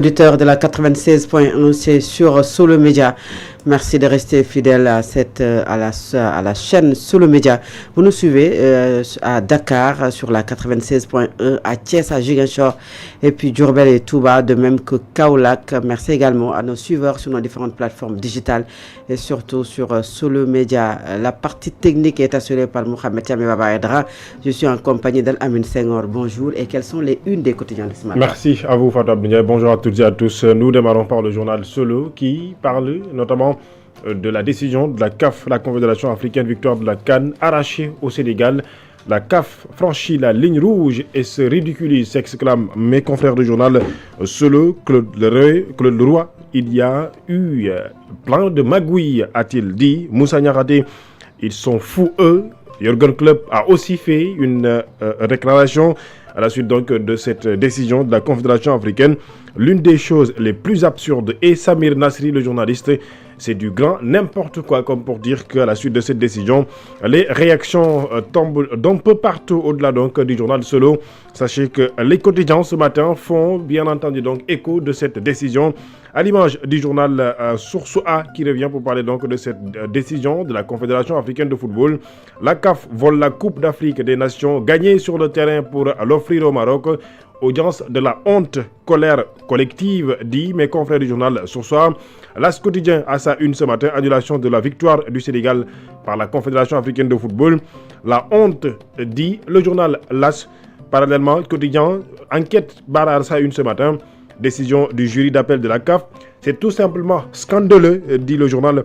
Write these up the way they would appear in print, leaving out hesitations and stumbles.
Auditeur de la 96.1, c'est sur Solo Média. Merci de rester fidèle à la chaîne Solo Média. Vous nous suivez à Dakar sur la 96.1, à Thiès, à Ziguinchor, et puis Diourbel et Touba, de même que Kaolack. Merci également à nos suiveurs sur nos différentes plateformes digitales et surtout sur Solo Média. La partie technique est assurée par Mohamed Yamé Baba Edra. Je suis en compagnie d'Al-Amin Senghor. Bonjour, et quelles sont les unes des quotidiens de ce matin? Merci à vous, Fatou Abdoulaye. Bonjour à toutes et à tous. Nous démarrons par le journal Solo qui parle notamment de la décision de la CAF, la Confédération africaine, victoire de la CAN arrachée au Sénégal. La CAF franchit la ligne rouge et se ridiculise, s'exclament mes confrères du journal Solo. Claude Leroy, il y a eu plein de magouilles, a-t-il dit. Moussa Niakhaté, ils sont fous eux. Jürgen Klopp a aussi fait une déclaration à la suite donc de cette décision de la Confédération africaine. L'une des choses les plus absurdes, et Samir Nasri, le journaliste, c'est du grand n'importe quoi, comme pour dire qu'à la suite de cette décision, les réactions tombent d'un peu partout au-delà donc du journal Solo. Sachez que les quotidiens ce matin font bien entendu donc écho de cette décision, à l'image du journal Source A qui revient pour parler donc de cette décision de la Confédération africaine de football. La CAF vole la Coupe d'Afrique des Nations gagnée sur le terrain pour l'offrir au Maroc. Audience de la honte, colère collective, dit mes confrères du journal Source A. L'As quotidien à sa une ce matin, annulation de la victoire du Sénégal par la Confédération africaine de football. La honte, dit le journal L'As. Parallèlement, quotidien, enquête barre à sa une ce matin, décision du jury d'appel de la CAF. C'est tout simplement scandaleux, dit le journal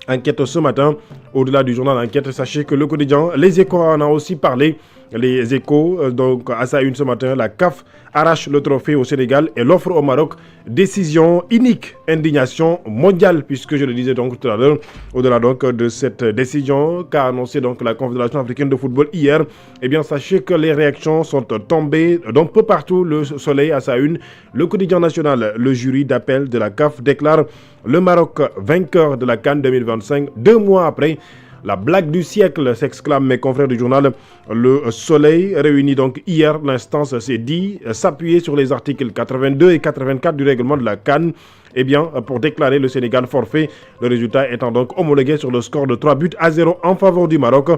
Enquête ce matin. Au-delà du journal Enquête, sachez que le quotidien Les Échos en a aussi parlé. Les Échos, donc à sa une ce matin, la CAF arrache le trophée au Sénégal et l'offre au Maroc. Décision inique, indignation mondiale, puisque je le disais donc tout à l'heure, au-delà donc de cette décision qu'a annoncé donc la Confédération africaine de football hier, eh bien sachez que les réactions sont tombées d'un peu partout. Le Soleil à sa une, le quotidien national, le jury d'appel de la CAF déclare le Maroc vainqueur de la CAN 2025, 2 mois après. La blague du siècle, s'exclament mes confrères du journal Le Soleil, réuni donc hier. L'instance s'est dit s'appuyer sur les articles 82 et 84 du règlement de la CAN, eh bien, pour déclarer le Sénégal forfait. Le résultat étant donc homologué sur le score de 3-0 en faveur du Maroc.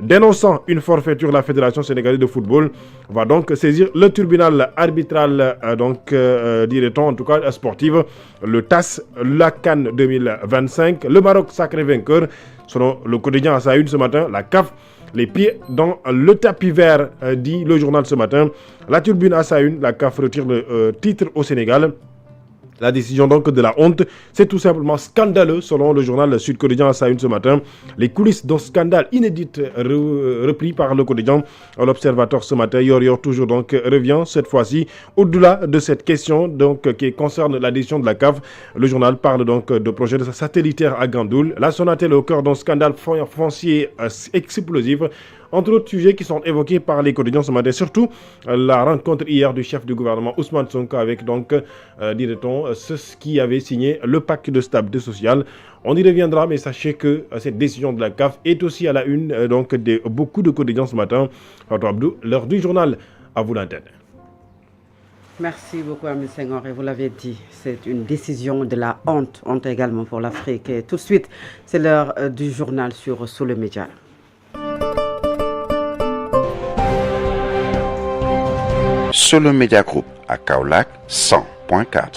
Dénonçant une forfaiture, la Fédération sénégalaise de football va donc saisir le tribunal arbitral, dirait-on en tout cas sportive, le TAS, la CAN 2025. Le Maroc sacré vainqueur. Selon le quotidien à sa une ce matin, la CAF, les pieds dans le tapis vert, dit le journal ce matin. La Turbine à sa une, la CAF retire le titre au Sénégal. La décision donc de la honte, c'est tout simplement scandaleux selon le journal sud-coréen à sa une ce matin. Les coulisses d'un scandale inédit repris par le quotidien L'Observateur ce matin. Yor toujours donc revient cette fois-ci au-delà de cette question donc qui concerne la décision de la CAF. Le journal parle donc de projet de satellitaire à Gandoul. La Sonatel est au cœur d'un scandale foncier explosif. Entre autres sujets qui sont évoqués par les quotidiens ce matin, surtout la rencontre hier du chef du gouvernement Ousmane Sonko avec donc, dirait-on, ceux qui avaient signé le pacte de stabilité sociale. On y reviendra, mais sachez que cette décision de la CAF est aussi à la une donc, de beaucoup de quotidiens ce matin. Fatou Abdou, l'heure du journal, à vous l'antenne. Merci beaucoup, Amin Senghor. Et vous l'avez dit, c'est une décision de la honte également pour l'Afrique. Et tout de suite, c'est l'heure du journal sur Solo Média. Solo Media Group à Kaolack 100.4.